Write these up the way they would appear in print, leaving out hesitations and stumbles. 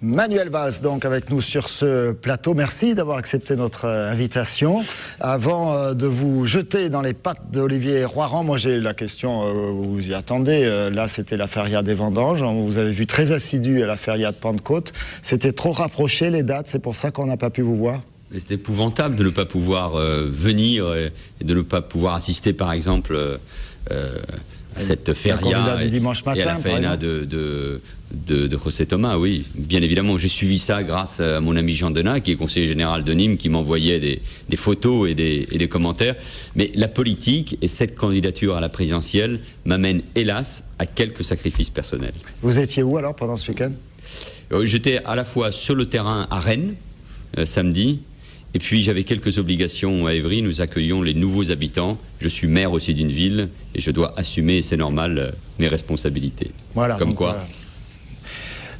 Manuel Valls, donc, avec nous sur ce plateau. Merci d'avoir accepté notre invitation. Avant de vous jeter dans les pattes d'Olivier Royran, moi j'ai la question, vous y attendez, là c'était la feria des vendanges, vous avez vu très assidu à la feria de Pentecôte. C'était trop rapproché les dates, c'est pour ça qu'on n'a pas pu vous voir? C'est épouvantable de ne pas pouvoir venir et de ne pas pouvoir assister, par exemple, à cette feria du dimanche matin, et à la faena de José Thomas. Oui, bien évidemment. J'ai suivi ça grâce à mon ami Jean Denat, qui est conseiller général de Nîmes, qui m'envoyait des photos et des commentaires. Mais la politique et cette candidature à la présidentielle m'amènent, hélas, à quelques sacrifices personnels. Vous étiez où alors pendant ce week-end? J'étais à la fois sur le terrain à Rennes, samedi, et puis j'avais quelques obligations à Évry. Nous accueillons les nouveaux habitants. Je suis maire aussi d'une ville et je dois assumer, et c'est normal, mes responsabilités. Voilà. Comme quoi.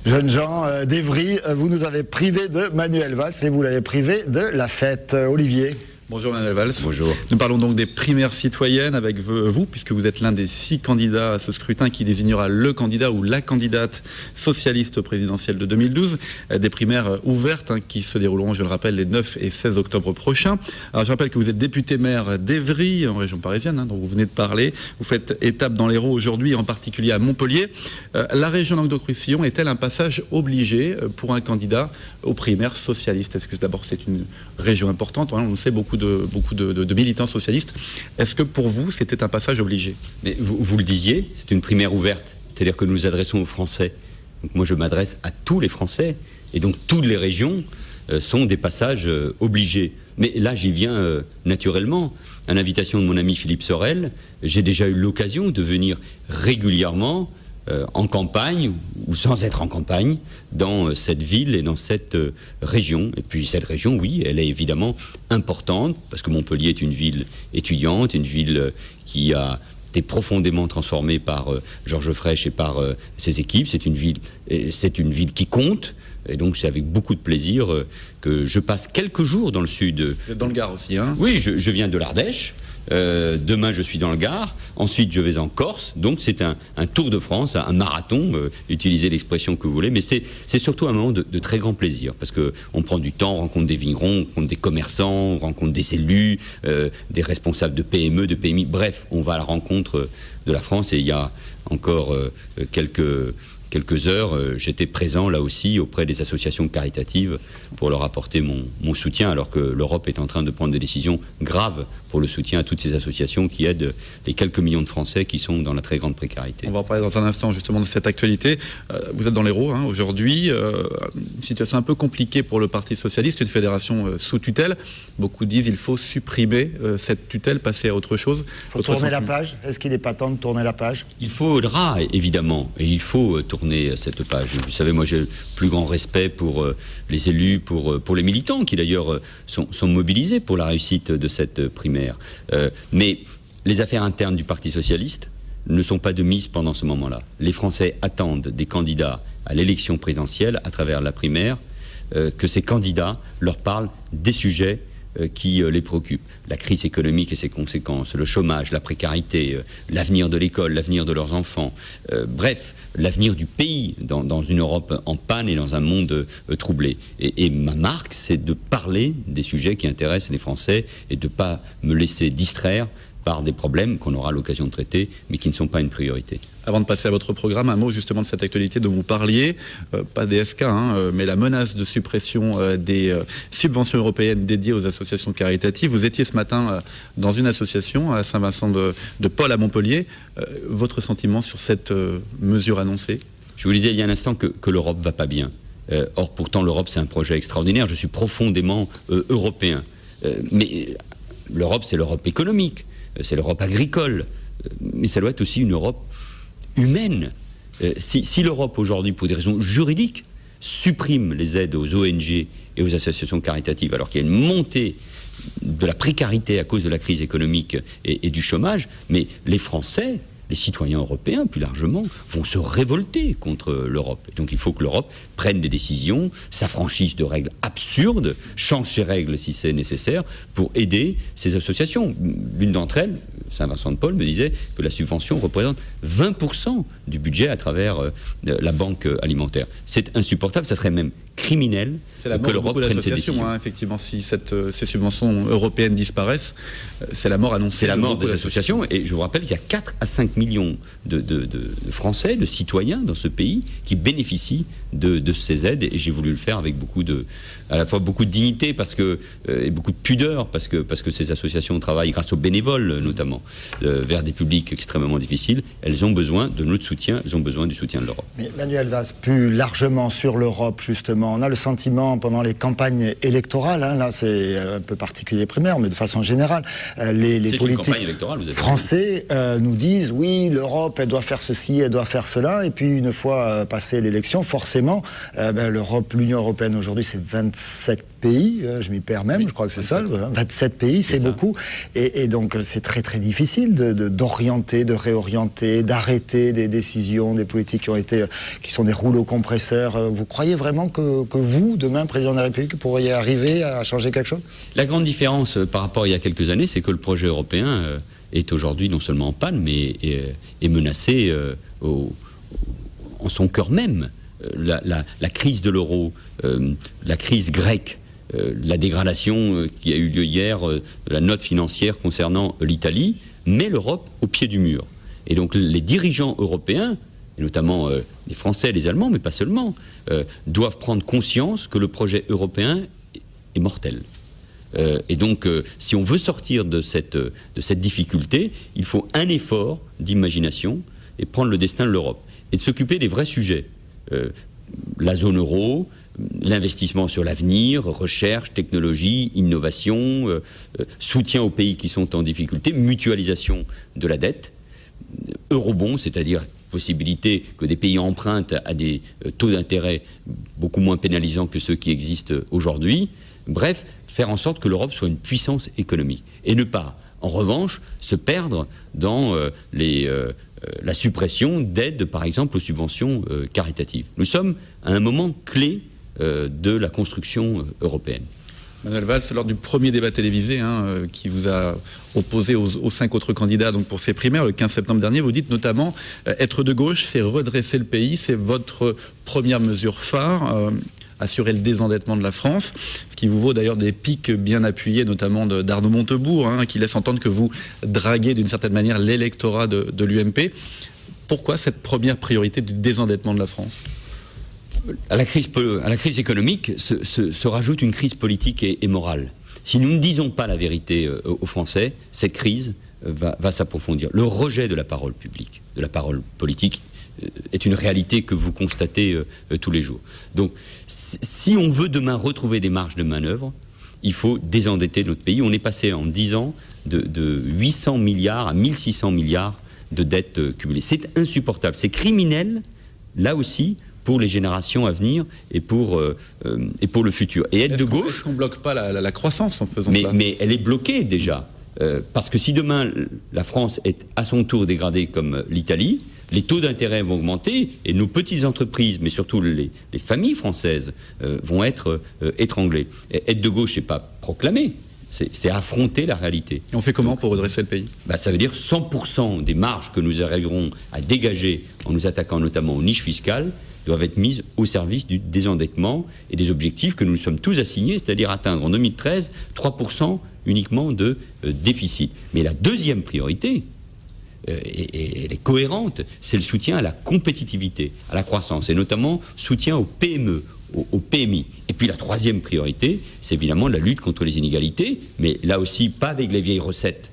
Jeunes gens d'Évry, vous nous avez privé de Manuel Valls et vous l'avez privé de la fête. Olivier. Bonjour Manuel Valls. Bonjour. Nous parlons donc des primaires citoyennes avec vous, puisque vous êtes l'un des 6 candidats à ce scrutin qui désignera le candidat ou la candidate socialiste au présidentiel de 2012. Des primaires ouvertes qui se dérouleront, je le rappelle, les 9 et 16 octobre prochains. Alors je rappelle que vous êtes député maire d'Évry, en région parisienne, dont vous venez de parler. Vous faites étape dans l'Hérault aujourd'hui, en particulier à Montpellier. La région Languedoc-Roussillon est-elle un passage obligé pour un candidat aux primaires socialistes? Est-ce que d'abord c'est une région importante? On le sait, beaucoup de militants socialistes. Est-ce que pour vous, c'était un passage obligé? Mais vous le disiez, c'est une primaire ouverte. C'est-à-dire que nous nous adressons aux Français. Donc moi, je m'adresse à tous les Français. Et donc, toutes les régions sont des passages obligés. Mais là, j'y viens naturellement. À l'invitation de mon ami Philippe Sorel, j'ai déjà eu l'occasion de venir régulièrement en campagne ou sans être en campagne dans cette ville et dans cette région. Et puis cette région, oui, elle est évidemment importante parce que Montpellier est une ville étudiante, une ville qui a été profondément transformée par Georges Frêche et par ses équipes. C'est une ville qui compte. Et donc c'est avec beaucoup de plaisir que je passe quelques jours dans le sud. Vous êtes dans le Gard aussi, hein? Oui, je viens de l'Ardèche. Demain je suis dans le Gard, ensuite je vais en Corse, donc c'est un tour de France, un marathon, utilisez l'expression que vous voulez, mais c'est surtout un moment de très grand plaisir, parce qu'on prend du temps, on rencontre des vignerons, on rencontre des commerçants, on rencontre des élus, des responsables de PME, de PMI, bref, on va à la rencontre de la France. Et il y a encore quelques heures, j'étais présent là aussi auprès des associations caritatives pour leur apporter mon soutien, alors que l'Europe est en train de prendre des décisions graves pour le soutien à toutes ces associations qui aident les quelques millions de Français qui sont dans la très grande précarité. On va en parler dans un instant justement de cette actualité. Vous êtes dans l'Hérault aujourd'hui, une situation un peu compliquée pour le Parti Socialiste, une fédération sous tutelle. Beaucoup disent qu'il faut supprimer cette tutelle, passer à autre chose. Il faut tourner la page. Est-ce qu'il n'est pas temps de tourner la page? Il faudra, évidemment, et il faut tourner cette page. Vous savez, moi j'ai le plus grand respect pour les élus, pour les militants qui d'ailleurs sont mobilisés pour la réussite de cette primaire. Mais les affaires internes du Parti Socialiste ne sont pas de mise pendant ce moment-là. Les Français attendent des candidats à l'élection présidentielle à travers la primaire, que ces candidats leur parlent des sujets qui les préoccupent. La crise économique et ses conséquences, le chômage, la précarité, l'avenir de l'école, l'avenir de leurs enfants, bref, l'avenir du pays dans une Europe en panne et dans un monde troublé. Et ma marque, c'est de parler des sujets qui intéressent les Français et de ne pas me laisser distraire par des problèmes qu'on aura l'occasion de traiter, mais qui ne sont pas une priorité. Avant de passer à votre programme, un mot justement de cette actualité dont vous parliez, pas des SK, mais la menace de suppression des subventions européennes dédiées aux associations caritatives. Vous étiez ce matin dans une association à Saint-Vincent de Paul à Montpellier. Votre sentiment sur cette mesure annoncée? Je vous disais il y a un instant que l'Europe ne va pas bien. Or, pourtant, l'Europe, c'est un projet extraordinaire. Je suis profondément européen. Mais l'Europe, c'est l'Europe économique. C'est l'Europe agricole, mais ça doit être aussi une Europe humaine. Si l'Europe aujourd'hui, pour des raisons juridiques, supprime les aides aux ONG et aux associations caritatives, alors qu'il y a une montée de la précarité à cause de la crise économique et du chômage, mais les Français les citoyens européens, plus largement, vont se révolter contre l'Europe. Et donc il faut que l'Europe prenne des décisions, s'affranchisse de règles absurdes, change ses règles si c'est nécessaire, pour aider ces associations. L'une d'entre elles, Saint-Vincent-de-Paul, me disait que la subvention représente 20% du budget à travers la banque alimentaire. C'est insupportable, ça serait même criminel que l'Europe prenne ces décisions. Effectivement, si ces subventions européennes disparaissent, c'est la mort annoncée. C'est la mort des associations. Et je vous rappelle qu'il y a 4 à 5 millions de Français, de citoyens dans ce pays qui bénéficient de ces aides. Et j'ai voulu le faire avec à la fois beaucoup de dignité et beaucoup de pudeur, parce que ces associations travaillent grâce aux bénévoles, notamment, vers des publics extrêmement difficiles. Elles ont besoin de notre soutien, elles ont besoin du soutien de l'Europe. Mais Manuel Valls, plus largement sur l'Europe, justement, on a le sentiment pendant les campagnes électorales, là c'est un peu particulier primaire, mais de façon générale, les politiques français nous disent oui, l'Europe elle doit faire ceci, elle doit faire cela, et puis une fois passée l'élection, forcément, l'Union européenne aujourd'hui c'est 27 pays, je m'y perds même, je crois que c'est 27. Ça, 27 pays, c'est beaucoup, et donc c'est très très difficile d'orienter, de réorienter, d'arrêter des décisions, des politiques qui sont des rouleaux compresseurs. Vous croyez vraiment que vous, demain, président de la République, pourriez arriver à changer quelque chose ? La grande différence par rapport à il y a quelques années, c'est que le projet européen est aujourd'hui non seulement en panne, mais est menacé en son cœur même. La crise de l'euro, la crise grecque, la dégradation qui a eu lieu hier, la note financière concernant l'Italie, met l'Europe au pied du mur. Et donc les dirigeants européens, et notamment les Français et les Allemands, mais pas seulement, doivent prendre conscience que le projet européen est mortel. Et donc, si on veut sortir de cette difficulté, il faut un effort d'imagination et prendre le destin de l'Europe. Et de s'occuper des vrais sujets. La zone euro, l'investissement sur l'avenir, recherche, technologie, innovation, soutien aux pays qui sont en difficulté, mutualisation de la dette, eurobond, c'est-à-dire possibilité que des pays empruntent à des taux d'intérêt beaucoup moins pénalisants que ceux qui existent aujourd'hui. Bref, faire en sorte que l'Europe soit une puissance économique et ne pas, en revanche, se perdre dans la suppression d'aides, par exemple, aux subventions caritatives. Nous sommes à un moment clé de la construction européenne. Manuel Valls, lors du premier débat télévisé qui vous a opposé aux 5 autres candidats donc pour ces primaires, le 15 septembre dernier, vous dites notamment être de gauche, c'est redresser le pays, c'est votre première mesure phare, assurer le désendettement de la France, ce qui vous vaut d'ailleurs des pics bien appuyés, notamment d'Arnaud Montebourg, qui laisse entendre que vous draguez d'une certaine manière l'électorat de l'UMP. Pourquoi cette première priorité du désendettement de la France ? À la crise économique se rajoute une crise politique et morale. Si nous ne disons pas la vérité aux Français, cette crise va s'approfondir. Le rejet de la parole publique, de la parole politique, est une réalité que vous constatez tous les jours. Donc, si on veut demain retrouver des marges de manœuvre, il faut désendetter notre pays. On est passé en 10 ans de 800 milliards à 1600 milliards de dettes cumulées. C'est insupportable. C'est criminel, là aussi, pour les générations à venir et pour le futur. Et être de gauche... Est-ce qu'on ne bloque pas la croissance en faisant ça ? Mais elle est bloquée déjà. Parce que si demain la France est à son tour dégradée comme l'Italie, les taux d'intérêt vont augmenter et nos petites entreprises, mais surtout les familles françaises, vont être étranglées. Et être de gauche, c'est pas proclamer, c'est affronter la réalité. Et on fait comment pour redresser le pays ? Ça veut dire 100% des marges que nous arriverons à dégager en nous attaquant notamment aux niches fiscales doivent être mises au service du désendettement et des objectifs que nous nous sommes tous assignés, c'est-à-dire atteindre en 2013 3% uniquement de déficit. Mais la deuxième priorité, et elle est cohérente, c'est le soutien à la compétitivité, à la croissance, et notamment soutien aux PME, au PMI. Et puis la troisième priorité, c'est évidemment la lutte contre les inégalités, mais là aussi pas avec les vieilles recettes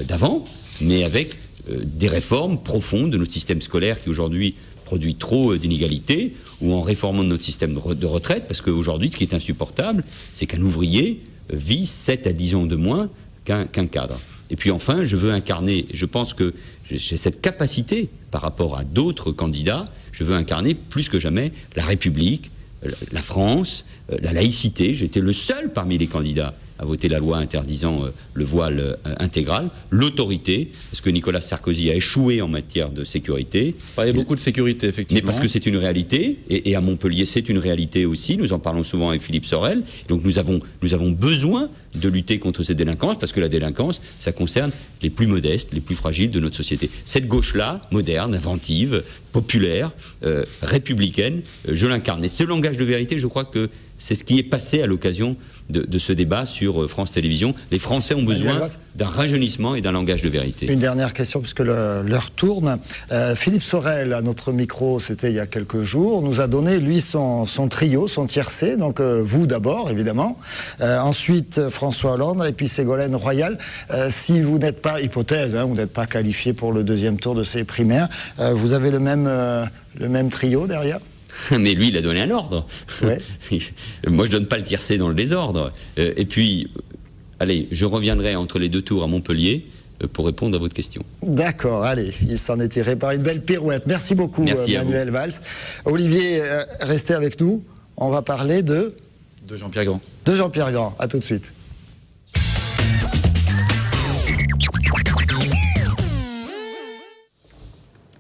d'avant, mais avec des réformes profondes de notre système scolaire qui aujourd'hui produit trop d'inégalités, ou en réformant notre système de retraite, parce qu'aujourd'hui, ce qui est insupportable, c'est qu'un ouvrier vit 7 à 10 ans de moins qu'un cadre. Et puis enfin, je veux incarner, je pense que j'ai cette capacité par rapport à d'autres candidats, je veux incarner plus que jamais la République, la France, la laïcité. J'étais le seul parmi les candidats a voté la loi interdisant le voile intégral. L'autorité, parce que Nicolas Sarkozy a échoué en matière de sécurité. Il parlait beaucoup de sécurité, effectivement. Mais parce que c'est une réalité, et à Montpellier, c'est une réalité aussi. Nous en parlons souvent avec Philippe Sorel. Donc nous avons besoin de lutter contre cette délinquance, parce que la délinquance, ça concerne les plus modestes, les plus fragiles de notre société. Cette gauche-là, moderne, inventive, populaire, républicaine, je l'incarne. Et ce langage de vérité, je crois que c'est ce qui est passé à l'occasion de ce débat sur France Télévisions. Les Français ont besoin d'un rajeunissement et d'un langage de vérité. Une dernière question, puisque l'heure tourne. Philippe Sorel, à notre micro, c'était il y a quelques jours, nous a donné, lui, son trio, son tiercé. Donc, vous d'abord, évidemment. Ensuite, François Hollande, et puis Ségolène Royal. Si vous n'êtes pas, hypothèse, vous n'êtes pas qualifié pour le deuxième tour de ces primaires, vous avez le même trio derrière ? Mais lui, il a donné un ordre. Ouais. Moi, je ne donne pas le tiercé dans le désordre. Et puis, allez, je reviendrai entre les deux tours à Montpellier pour répondre à votre question. D'accord, allez, il s'en est tiré par une belle pirouette. Merci beaucoup, Manuel Valls. Olivier, restez avec nous. On va parler de Jean-Pierre Grand. De Jean-Pierre Grand. À tout de suite.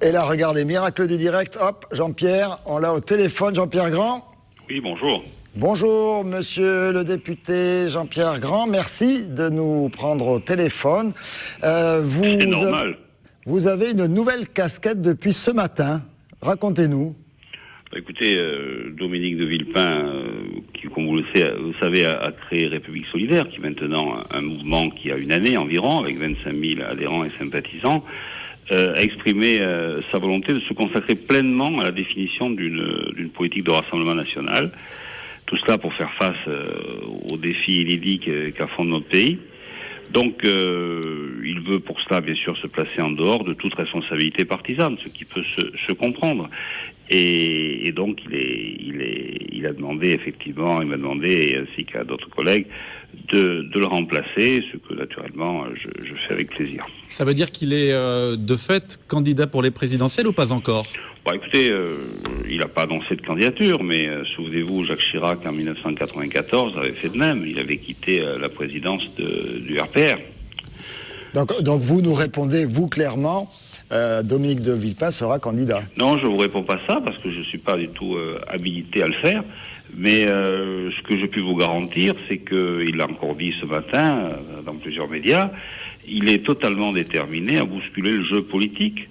Et là, regardez, miracle du direct, hop, Jean-Pierre, on l'a au téléphone, Jean-Pierre Grand. Oui, bonjour. Bonjour, monsieur le député Jean-Pierre Grand, merci de nous prendre au téléphone. C'est normal. Vous avez une nouvelle casquette depuis ce matin, racontez-nous. Écoutez, Dominique de Villepin, qui, comme vous le savez, a créé République Solidaire, qui est maintenant un mouvement qui a une année environ, avec 25 000 adhérents et sympathisants, a exprimé sa volonté de se consacrer pleinement à la définition d'une politique de rassemblement national. Tout cela pour faire face aux défis inédits qu'affronte notre pays. Donc, il veut pour cela, bien sûr, se placer en dehors de toute responsabilité partisane, ce qui peut se comprendre. Et donc, il a demandé, effectivement, il m'a demandé, ainsi qu'à d'autres collègues, de le remplacer, ce que, naturellement, je fais avec plaisir. Ça veut dire qu'il est, de fait, candidat pour les présidentielles ou pas encore ? Bon, écoutez, il n'a pas annoncé de candidature, mais souvenez-vous, Jacques Chirac, en 1994, avait fait de même. Il avait quitté la présidence du RPR. Donc vous nous répondez, vous, clairement, Dominique de Villepin sera candidat. Non, je ne vous réponds pas ça, parce que je ne suis pas du tout habilité à le faire. Mais ce que je peux vous garantir, c'est qu'il l'a encore dit ce matin, dans plusieurs médias, il est totalement déterminé à bousculer le jeu politique.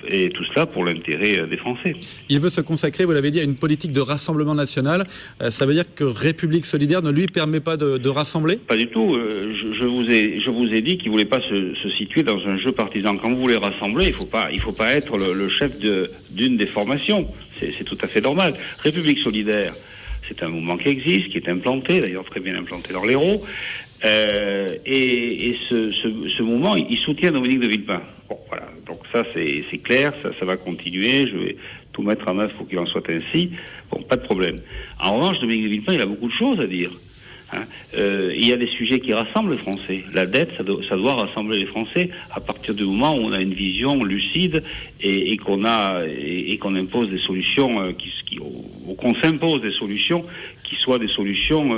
Et tout cela pour l'intérêt des Français. Il veut se consacrer, vous l'avez dit, à une politique de rassemblement national. Ça veut dire que République Solidaire ne lui permet pas de rassembler ? Pas du tout. Je vous ai dit qu'il ne voulait pas se situer dans un jeu partisan. Quand vous voulez rassembler, il faut pas être le chef d'une des formations. C'est tout à fait normal. République Solidaire, c'est un mouvement qui existe, qui est implanté, d'ailleurs très bien implanté dans l'Hérault. Et ce mouvement, il soutient Dominique de Villepin. Bon, voilà. Donc ça, c'est clair, ça va continuer. Je vais tout mettre en œuvre pour qu'il en soit ainsi. Bon, pas de problème. En revanche, Dominique de Villepin, il a beaucoup de choses à dire. Il y a des sujets qui rassemblent les Français. La dette, ça doit rassembler les Français à partir du moment où on a une vision lucide et qu'on impose des solutions, qu'on s'impose des solutions qui soient des solutions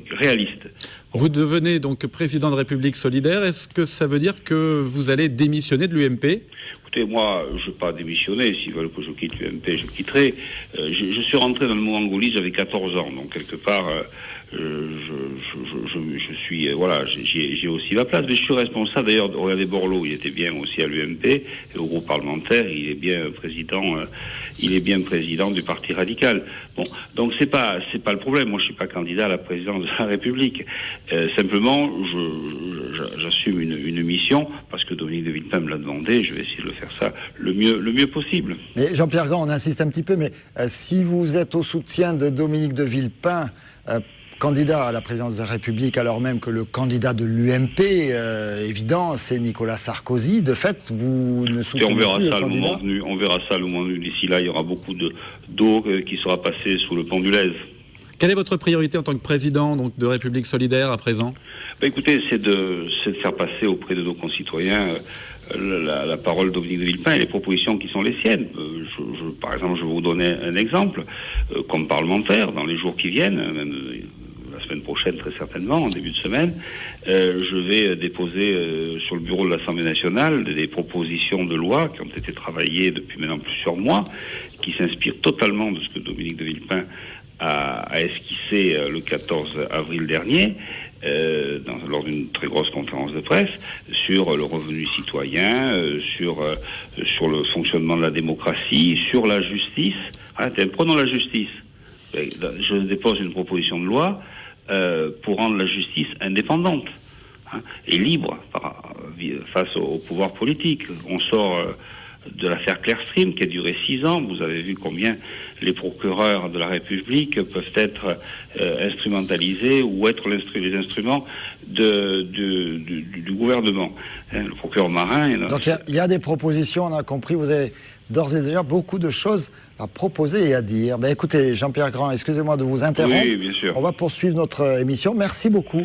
réalistes. Vous devenez donc président de République Solidaire. Est-ce que ça veut dire que vous allez démissionner de l'UMP ? Écoutez, moi, je ne vais pas démissionner. S'ils veulent que je quitte l'UMP, je quitterai. Je suis rentré dans le mouvement gaulliste, j'avais 14 ans. Donc, quelque part, je suis... voilà, j'ai aussi la place. Mais je suis responsable, d'ailleurs, regardez Borloo, il était bien aussi à l'UMP, et au groupe parlementaire, il est bien président du Parti radical. Bon, donc c'est pas le problème. Moi, je suis pas candidat à la présidence de la République. Simplement, j'assume une mission parce que Dominique de Villepin me l'a demandé. Je vais essayer de le faire ça le mieux possible. Mais Jean-Pierre Grand, on insiste un petit peu, mais si vous êtes au soutien de Dominique de Villepin, candidat à la présidence de la République, alors même que le candidat de l'UMP, évident, c'est Nicolas Sarkozy. De fait, vous ne soutenez plus le candidat. On verra ça le moment venu. D'ici là, il y aura beaucoup d'eau qui sera passée sous le pont du Lèze. Quelle est votre priorité en tant que président donc, de République Solidaire à présent ? Écoutez, c'est de faire passer auprès de nos concitoyens la parole de Dominique de Villepin et les propositions qui sont les siennes. Par exemple, je vais vous donner un exemple. Comme parlementaire, dans les jours qui viennent, même la semaine prochaine très certainement, en début de semaine, je vais déposer sur le bureau de l'Assemblée nationale des propositions de loi qui ont été travaillées depuis maintenant plusieurs mois, qui s'inspirent totalement de ce que Dominique de Villepin a esquissé le 14 avril dernier, lors d'une très grosse conférence de presse, sur le revenu citoyen, sur le fonctionnement de la démocratie, sur la justice. Prenons la justice. Je dépose une proposition de loi pour rendre la justice indépendante et libre face au pouvoir politique. On sort de l'affaire Clearstream qui a duré 6 ans. Vous avez vu combien les procureurs de la République peuvent être instrumentalisés ou être les instruments du gouvernement. Le procureur Marin... Donc il y a des propositions, on a compris, vous avez d'ores et déjà beaucoup de choses à proposer et à dire. Ben, écoutez, Jean-Pierre Grand, excusez-moi de vous interrompre. Oui, bien sûr. On va poursuivre notre émission. Merci beaucoup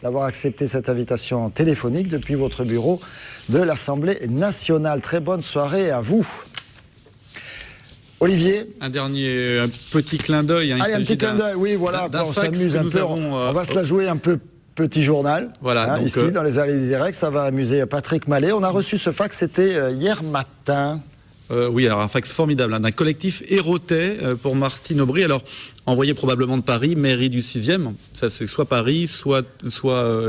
d'avoir accepté cette invitation téléphonique depuis votre bureau de l'Assemblée nationale. Très bonne soirée à vous. Olivier. Un petit clin d'œil. Allez, un petit clin d'œil, oui, voilà, on s'amuse un peu. On va se la jouer un peu petit journal. Voilà, donc, ici, dans les allées du direct, ça va amuser Patrick Mallet. On a reçu ce fax, c'était hier matin. Oui, alors un fax formidable d'un collectif Hérotais pour Martine Aubry. Alors, envoyé probablement de Paris, mairie du 6e. Ça, c'est soit Paris, soit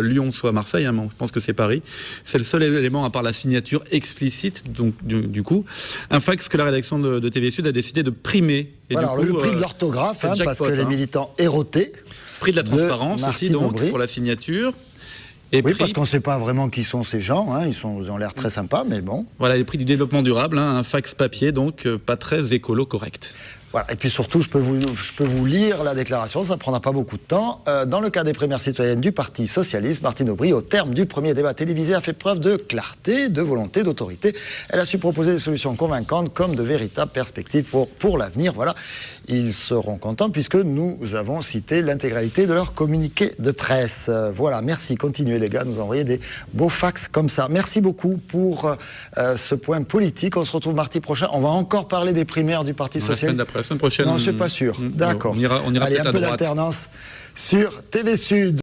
Lyon, soit Marseille. Hein, je pense que c'est Paris. C'est le seul élément, à part la signature explicite, donc du coup. Un fax que la rédaction de TV Sud a décidé de primer. Et voilà, du coup, le prix de l'orthographe, parce que les militants Hérotais. Prix de la transparence aussi, donc, Aubry. pour la signature. Et oui, parce qu'on ne sait pas vraiment qui sont ces gens, hein. Ils ont l'air très sympas, mais bon. Voilà, les prix du développement durable, hein, un fax papier, donc pas très écolo correct. Voilà. Et puis surtout, je peux vous lire la déclaration, ça ne prendra pas beaucoup de temps. Dans le cas des primaires citoyennes du Parti Socialiste, Martine Aubry, au terme du premier débat télévisé, a fait preuve de clarté, de volonté, d'autorité. Elle a su proposer des solutions convaincantes comme de véritables perspectives pour l'avenir. Voilà, ils seront contents puisque nous avons cité l'intégralité de leur communiqué de presse. Voilà, merci. Continuez les gars, nous envoyer des beaux fax comme ça. Merci beaucoup pour ce point politique. On se retrouve mardi prochain. On va encore parler des primaires du Parti Socialiste. La semaine prochaine. Non, je ne suis pas sûr. D'accord. On ira Allez, peut-être un à peu droite. d'alternance sur TV Sud.